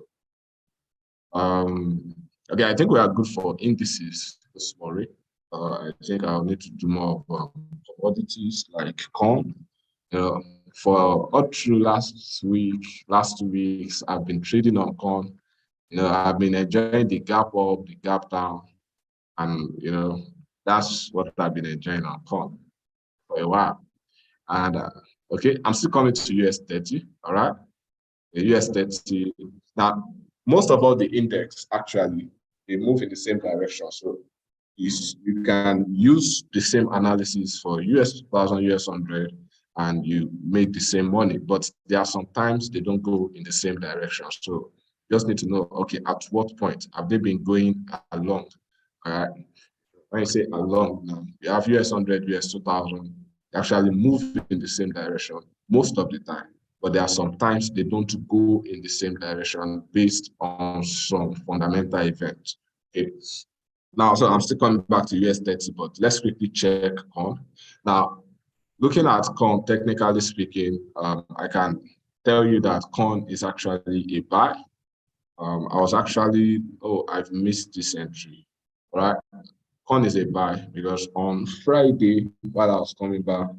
Okay, I think we are good for indices this morning. I think I'll need to do more of commodities like corn. For all through last 2 weeks, I've been trading on corn. I've been enjoying the gap up, the gap down, and that's what I've been enjoying on corn for a while. And okay, I'm still coming to US 30. All right, the US 30. Now, most of all the index actually they move in the same direction. So you can use the same analysis for US 2000, US 100, and you make the same money. But there are sometimes they don't go in the same direction. So you just need to know, okay, at what point have they been going along? All right. When you say along, now you have US 100, US 2000, they actually move in the same direction most of the time. But there are sometimes they don't go in the same direction based on some fundamental events. Okay. Now, so I'm still coming back to US30, but let's quickly check corn. Now, looking at corn, technically speaking, I can tell you that corn is actually a buy. I was actually, I've missed this entry, right? Corn is a buy because on Friday, while I was coming back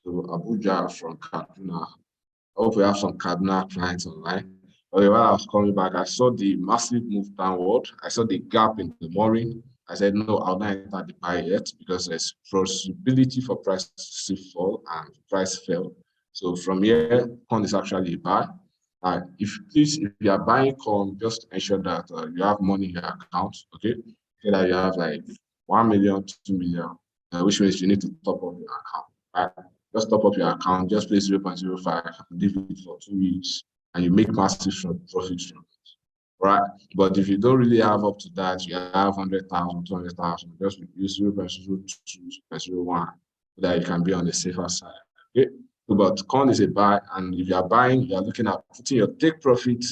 to Abuja from Kaduna, I hope we have some Kaduna clients online. Okay, while I was coming back, I saw the massive move downward. I saw the gap in the mooring. I said, no, I'll not enter the buy yet because there's possibility for price to fall, and price fell. So from here, corn is actually a buy. If you are buying corn, just ensure that you have money in your account, okay? So that you have like 1 million, 2 million, which means you need to top up your account, right? Just top up your account, just play 0.05 and leave it for 2 weeks, and you make massive profits from it, right? But if you don't really have up to that, you have 100,000, 200,000, just use 0.02, 0.01 so that you can be on the safer side, okay? But corn is a buy, and if you are buying, you are looking at putting your take profit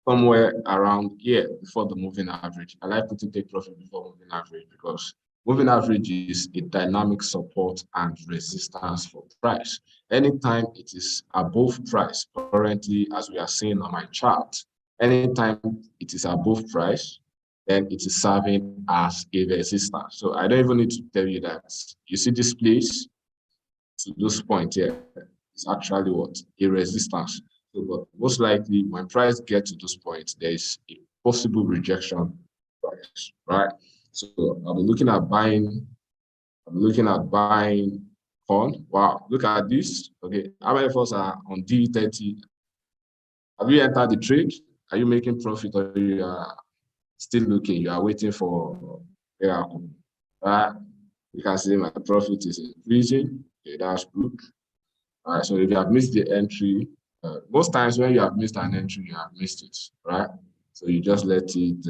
somewhere around here before the moving average. I like putting take profit before moving average because moving average is a dynamic support and resistance for price. Anytime it is above price, currently, as we are seeing on my chart, anytime it is above price, then it is serving as a resistance. So I don't even need to tell you that. You see this place to this point here, it's actually what? A resistance. So, but most likely when price gets to this point, there is a possible rejection price, right? So I'll be looking at buying, corn. Wow, look at this. Okay, how many of us are on D30? Have you entered the trade? Are you making profit, or you are still looking? You are waiting for miracle, right? You can see my profit is increasing. Okay, that's good. All right, so if you have missed the entry, most times when you have missed an entry, you have missed it, right? So you just let it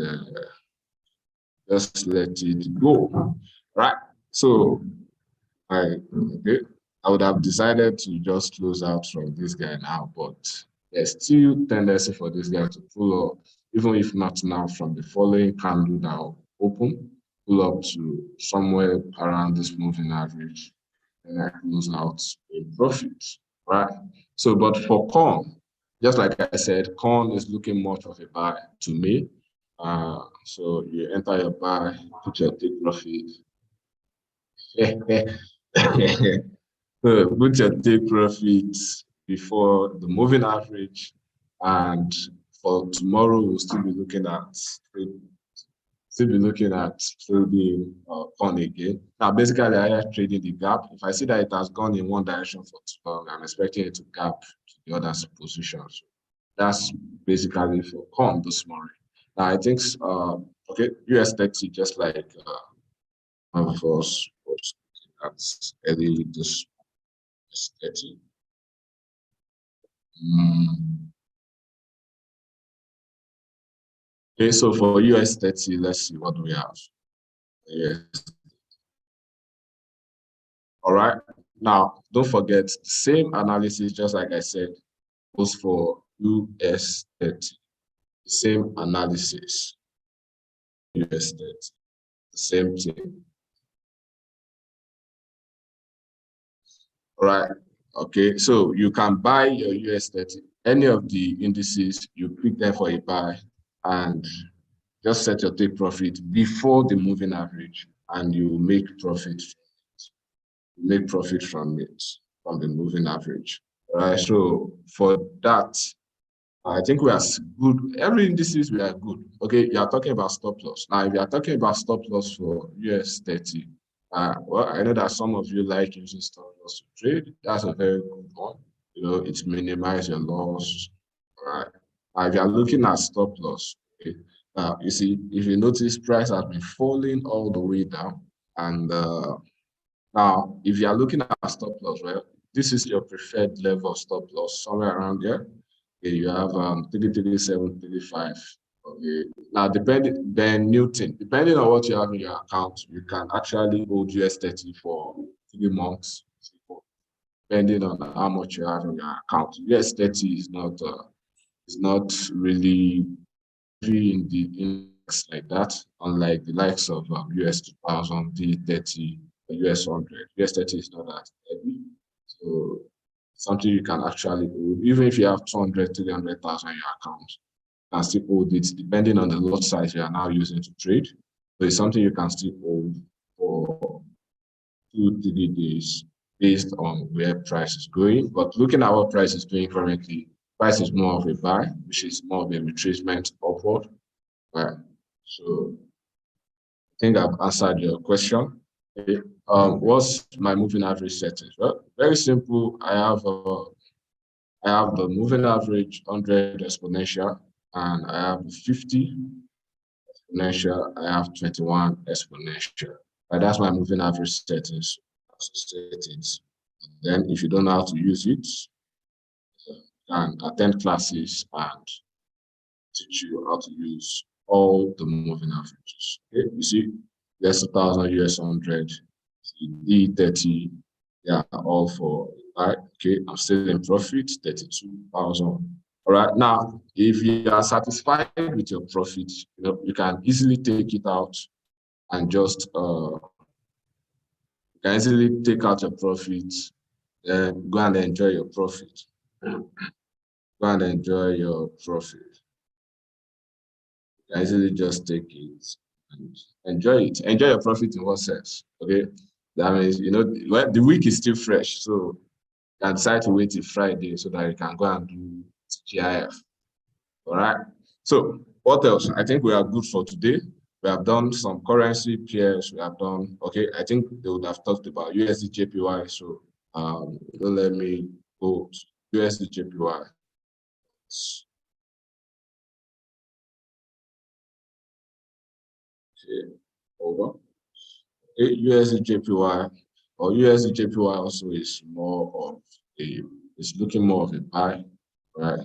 go, right? So okay, I would have decided to just close out from this guy now, but there's still tendency for this guy to pull up, even if not now, from the following candle that will open, pull up to somewhere around this moving average, and I close out a profit, right? So, but for corn, just like I said, corn is looking much of a buy to me. So you enter your buy, put your take profit. So put your take profit before the moving average, and for tomorrow we'll still be looking at trading corn again. Now, basically, I am trading the gap. If I see that it has gone in one direction for too long, I'm expecting it to gap to the other position. So that's basically for corn this morning. Now, I think, okay, US30, just like one of us was at early this 30. Okay, so for US30, let's see what we have. Yes. All right. Now, don't forget, the same analysis, just like I said, goes for US30. The same analysis, US30, the same thing. All right. Okay, so you can buy your US30, any of the indices, you pick them for a buy, and just set your take profit before the moving average, and you make profit. Make profit from it, from the moving average. All right, so for that, I think we are good. Every indices we are good. Okay, you are talking about stop loss. Now, if you are talking about stop loss for US30, well, I know that some of you like using stop loss to trade. That's a very good one. You know, it minimizes your loss. All right. If you are looking at stop loss, okay, you see, if you notice, price has been falling all the way down, and now, if you are looking at stop loss, well, this is your preferred level of stop loss, somewhere around there. Okay, you have 33735. Okay. Now, depending on what you have in your account, you can actually hold US30 for 3 months, depending on how much you have in your account. US30 is not really in index like that, unlike the likes of US 2000, D30, US 100. US 30 is not that heavy. So something you can actually hold, even if you have 200, 300,000 in your account, you can still hold it depending on the lot size you are now using to trade. So it's something you can still hold for 2-3 days based on where price is going. But looking at what price is doing currently, price is more of a buy, which is more of a retracement upward. Right. So I think I've answered your question. Okay. What's my moving average settings? Well, very simple. I have the moving average 100 exponential, and I have 50 exponential. I have 21 exponential. Right, that's my moving average settings. Then, if you don't know how to use it, you can attend classes and teach you how to use all the moving averages. Okay, you see, US 2000, US 100, D30, they are all for buy. Okay, I'm still in profit, 32,000. All right, now, if you are satisfied with your profit, you can easily take it out and just you can easily take out your profit, then go and enjoy your profit. Go and enjoy your profit. You can easily just take it and enjoy it. Enjoy your profit in what sense? Okay. That means, the week is still fresh. So you can decide to wait till Friday so that you can go and do GIF. All right. So what else? I think we are good for today. We have done some currency pairs. We have done, okay, I think they would have talked about USD JPY. So don't let me go to USD JPY. Okay, hold on. USD JPY or USD JPY also is more of it's looking more of a buy, right?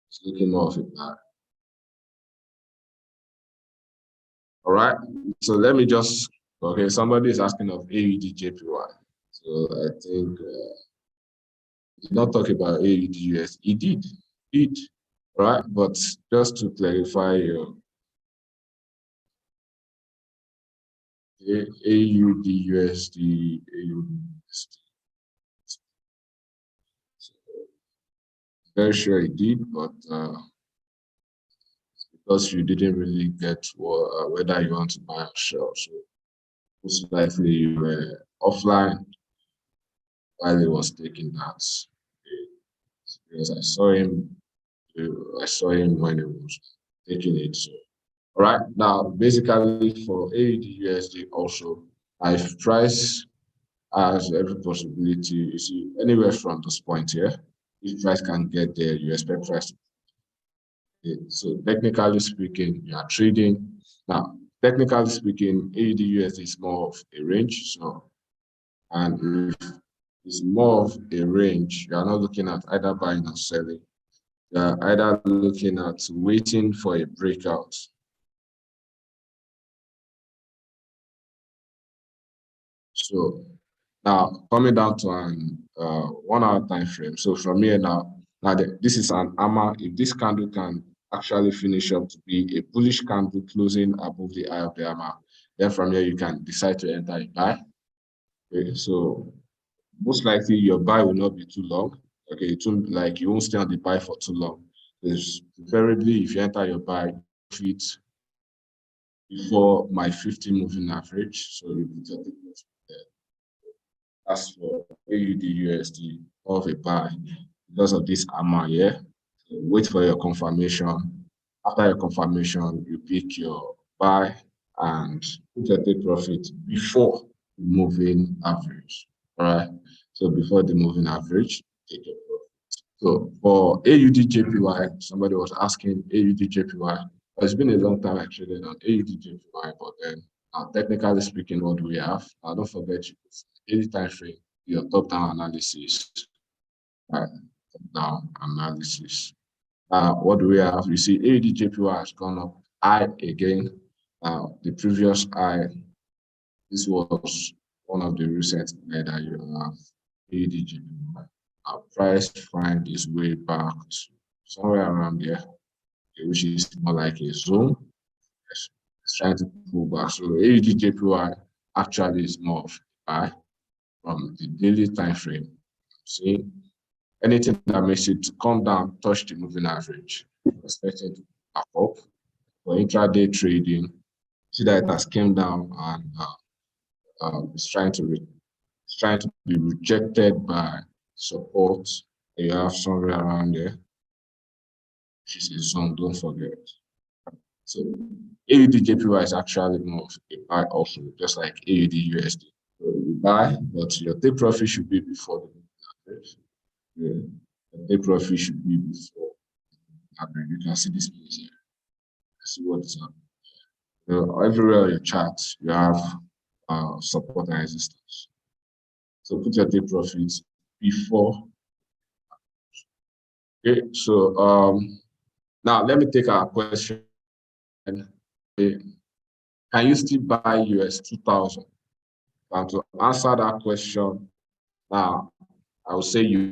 It's looking more of a buy. All right. So let me just, okay, somebody is asking of AUD JPY. So I think did not talk about AUD US. He did, right? But just to clarify, AUD USD, AUD USD. Very sure he did, but because you didn't really get whether you want to buy or sell, so most likely you were offline while he was taking that. Because I saw him when he was taking it. So, all right, now basically for AUD USD also, I've priced as every possibility. You see, anywhere from this point here, if price can get there, you expect price to. Okay. So technically speaking, you are trading. Now, technically speaking, AUD USD is more of a range. So, and if it's more of a range, you are not looking at either buying or selling. You are either looking at waiting for a breakout. So now coming down to an 1 hour time frame. So from here now this is an AMA. If this candle can actually finish up to be a bullish candle closing above the eye of the AMA, then from here you can decide to enter a buy. Okay, so most likely your buy will not be too long. Okay, it won't, like you won't stay on the buy for too long. There's preferably if you enter your buy fit before my 50 moving average. So you put it there. As for AUD USD of a buy because of this AMA here. So wait for your confirmation. After your confirmation, you pick your buy and put a take profit before the moving average. All right. So before the moving average, take your profit. So for AUD JPY, somebody was asking AUD JPY. It's been a long time I traded on AUD JPY, but then technically speaking, what do we have? Don't forget any time frame, your top-down analysis. Right, top-down analysis. What do we have? You see, AUD JPY has gone up high again. The previous high, this was one of the recent high that you have. AUD JPY. Our price find its way back to somewhere around there, which is more like a zone. It's trying to pull back. So AUD actually is more of a buy from the daily time frame. See, anything that makes it come down, touch the moving average, expected to back up. For intraday trading, see that it has came down and it's trying to be rejected by support. You have somewhere around there, which is a zone, don't forget. So AUD is actually more of a buy also, just like AUD USD. So you buy, but your take profit should be before the average. Yeah. The take profit should be before the average. You can see this place here. See what is happening. So everywhere on your chart, you have support and resistance. So put your take profits before. Okay, so now let me take our question. Okay. Can you still buy US 2000? And to answer that question, now I would say you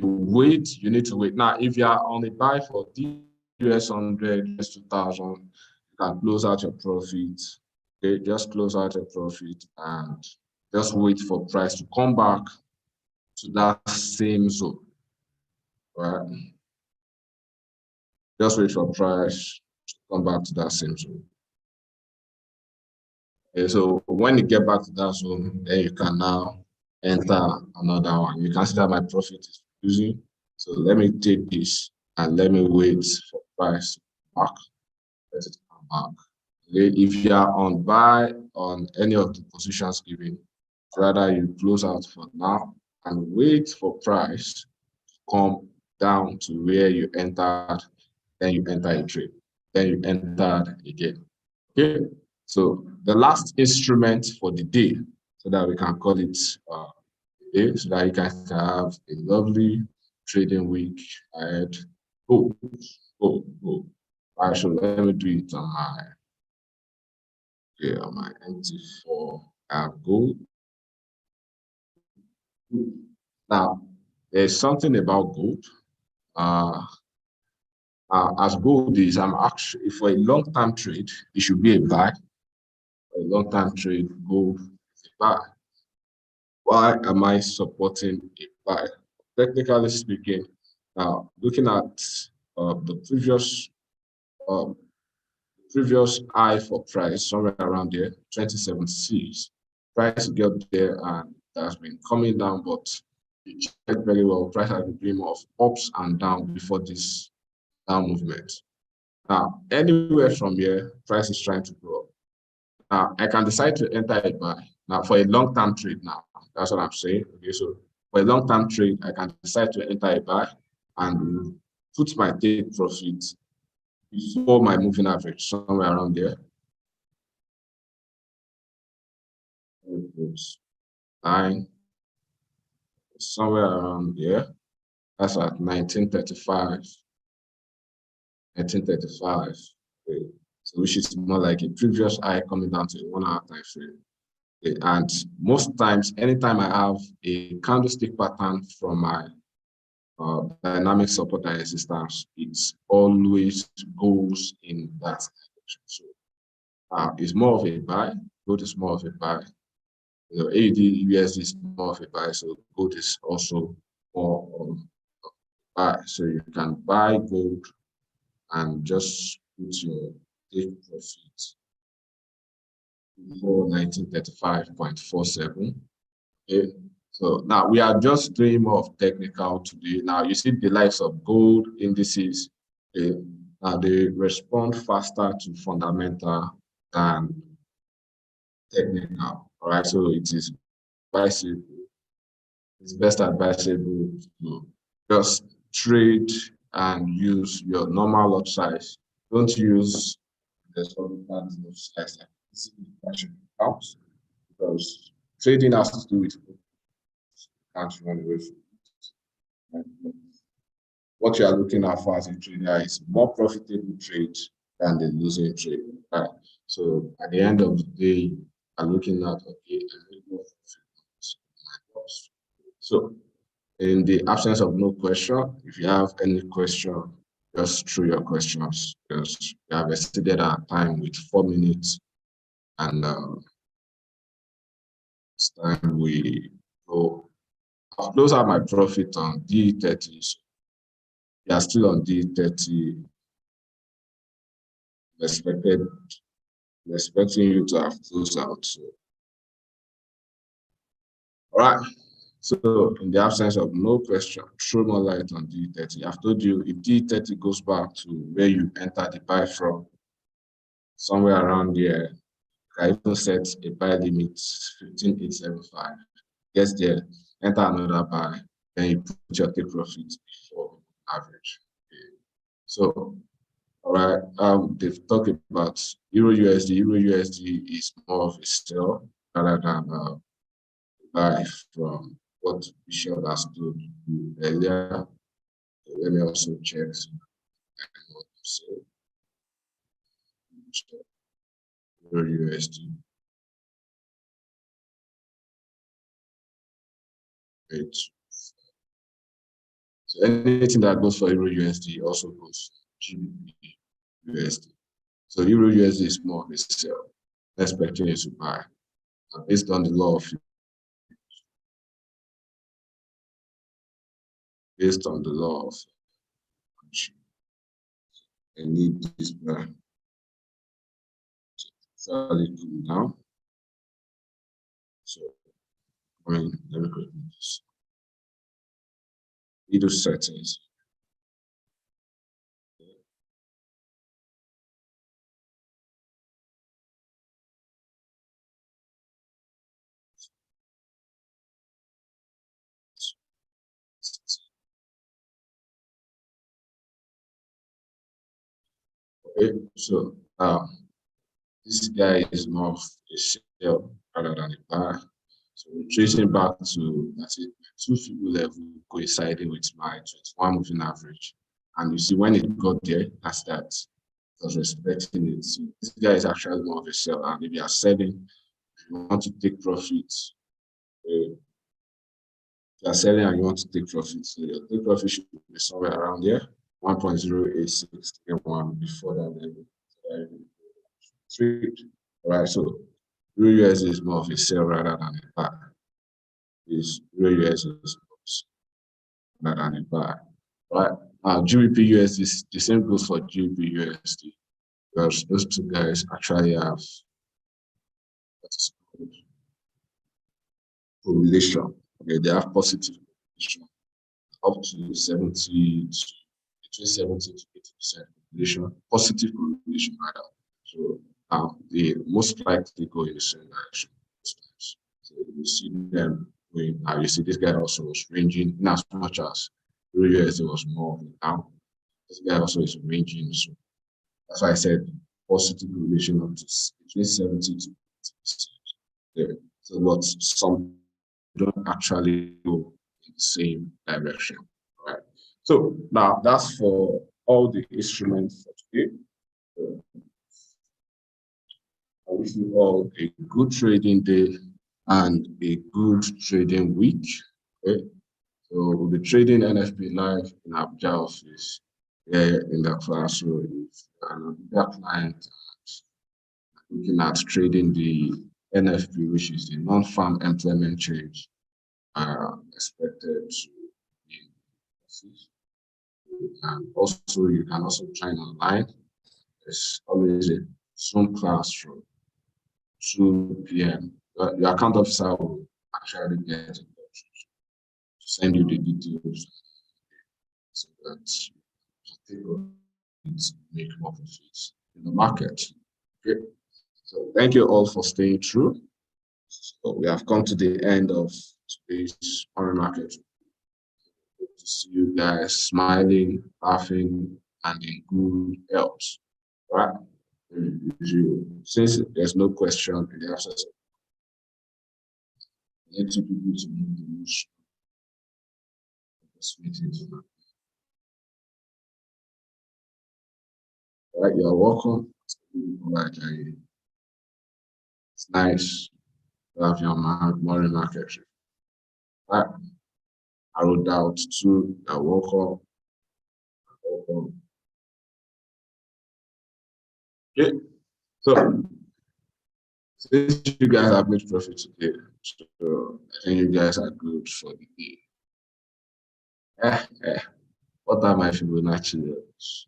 need to wait. Now, if you are on a buy for the US 100, US 2000, you can close out your profit. Okay, just close out your profit and just wait for price to come back to that same zone. Right? Just wait for price to come back to that same zone. Okay, so when you get back to that zone, then you can now enter another one. You can see that my profit is reducing. So let me take this and let me wait for price to come back. Let it come back. Okay, if you are on buy on any of the positions given, rather you close out for now and wait for price to come down to where you entered, then you enter a trade, then you entered again. Okay, so the last instrument for the day, so that we can call it day, so that you can have a lovely trading week ahead. Go. All right, so let me do it on my MT4 gold. Now, there's something about gold. As gold is, I'm actually for a long-term trade, it should be a buy. For a long-term trade, gold is a buy. Why am I supporting a buy? Technically speaking, now looking at the previous high for price, somewhere around there, 2076. Price got there and it has been coming down, but you check very well, price has been doing more of ups and down before this down movement. Now, anywhere from here, price is trying to go up. Now, I can decide to enter a buy. Now, for a long-term trade now, that's what I'm saying. Okay, so for a long-term trade, I can decide to enter a buy and put my take profit before my moving average, somewhere around there. Nine, somewhere around there. That's at 1935. 1935. Okay. So which is more like a previous high coming down to a 1 hour time frame. Okay. And most times, anytime I have a candlestick pattern from my dynamic support and resistance, it always goes in that direction. So it's more of a buy. Gold is more of a buy. You know, AUD USD is more of a buy, so gold is also more of a buy. So you can buy gold and just put your take profit before 1935.47. Okay. So now we are just doing more of technical today. Now you see the likes of gold indices, they respond faster to fundamental than technical. All right, so it is advisable. It's best advisable to just trade and use your normal lot size. Don't use the lot size that should count, because trading has to do with can't run away from it. What you are looking at for as a trader is more profitable trade than the losing trade. Right? So at the end of the day, you are looking at so in the absence of no question, if you have any question, just throw your questions, because we have exceeded our time with 4 minutes. And this time we go. I'll close out my profit on D30. So we are still on D30. Expecting you to have closed out. So, all right. So in the absence of no question, throw more light on D30. I've told you if D30 goes back to where you enter the buy from, somewhere around here, I even set a buy limit 15,875. Gets there, enter another buy, then you put your take profit before average. Okay. So, all right, they've talked about Euro USD. Euro USD is more of a sell rather than buy from what Bishop has told you earlier. So let me also check what to say. Euro USD. Great. So anything that goes for Euro USD also goes GBP USD. So Euro USD is more of a sell, expecting it to buy. And based on the law of I need this buy. So now. So let me go this. Video settings. Okay, so this guy is more of a sell rather than a buy. So we're tracing back to that's it, 250 level coinciding with my 21 moving average. And you see when it got there, that's that. I was respecting it. So this guy is actually more of a sell. And if you are selling, if you want to take profits, if you are selling and you want to take profits, so your take profit should be somewhere around here, 1.08631 before that level. All right, so Euro USD is more of a sell rather than a buy. Is Euro USD is rather than a buy. Right? GBP USD, the same goes for GBP USD. Because those two guys actually have what is called correlation. Okay, they have positive correlation up to 70 between 70 to 80% correlation, positive correlation rather. So they most likely go in the same direction. So you see them going. You see this guy also was ranging in as much as Euro USD was more down. This guy also is ranging. So that's why I said positive correlation up to between 70 to 80%. Yeah. So but some don't actually go in the same direction. Right. So now that's for all the instruments for today. So I wish you all a good trading day and a good trading week. Okay. So we'll be trading NFP live in Abuja office here in the class. So if an Abuja client looking at trading the NFP, which is the non-farm employment change, expected to be in office. And also you can also join online. There's always a Zoom class from 2 p.m. Your account officer will actually get in touch to send you the details so that you can make more profits in the market. Okay. So thank you all for staying true. So we have come to the end of today's morning market. Good to see you guys smiling, laughing, and in good health. Right? Since there's no question in the absence of I need two people to move the motion. All right, you're welcome. It's nice to have your morning market. All right. I wrote out two. You're welcome. Okay. So Since you guys have made profit today, so I think you guys are good for the day. What are my Fibonacci levels?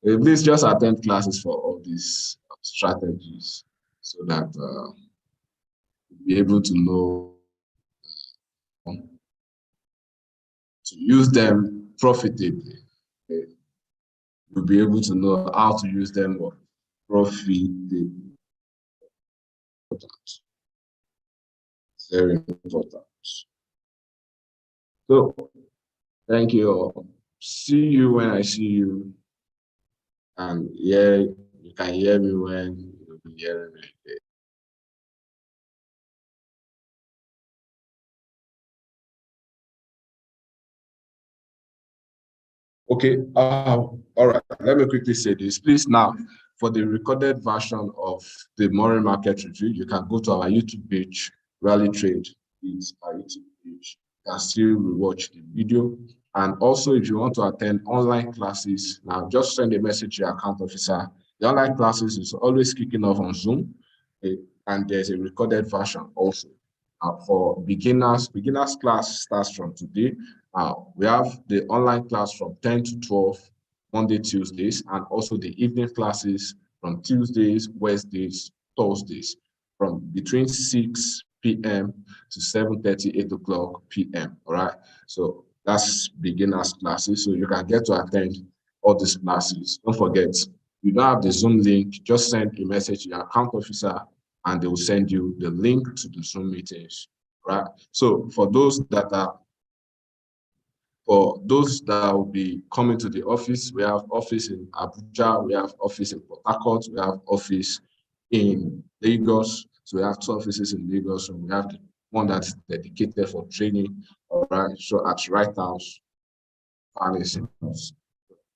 Please just attend classes for all these strategies so that you'll be able to know to use them profitably. Okay? You'll be able to know how to use them profitably. Very important. So, thank you all. See you when I see you. And yeah, you can hear me when you'll be hearing me. Okay, all right, let me quickly say this. Please now, for the recorded version of the morning market review, you can go to our YouTube page, Rally Trade. It's our YouTube page. You can still watch the video. And also, if you want to attend online classes, now just send a message to your account officer. The online classes is always kicking off on Zoom, and there's a recorded version also. For beginners class starts from today. We have the online class from 10 to 12, Monday, Tuesdays, and also the evening classes from Tuesdays, Wednesdays, Thursdays, from between 6 p.m. to 7:30, 8 o'clock p.m. All right. So that's beginners classes. So you can get to attend all these classes. Don't forget, you don't have the Zoom link, just send a message to your account officer and they will send you the link to the Zoom meetings, right? So for those that will be coming to the office, we have office in Abuja, we have office in Port Harcourt, we have office in Lagos. So we have 2 offices in Lagos, and we have the one that's dedicated for training, all right? So at Wright House, Palace,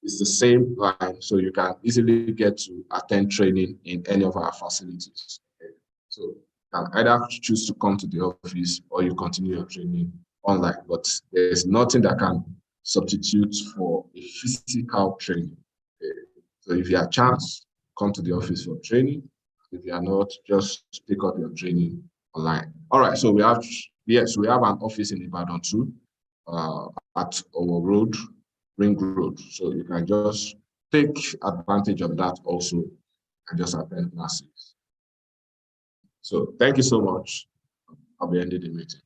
it's the same line, so you can easily get to attend training in any of our facilities. Okay? So you can either choose to come to the office or you continue your training online, but there's nothing that can substitute for a physical training. Okay? So if you have a chance, come to the office for training. If you are not, just take up your training online. All right, so we have an office in Ibadan too, at our road, Ring Road. So you can just take advantage of that also and just attend classes. So thank you so much. I'll be ending the meeting.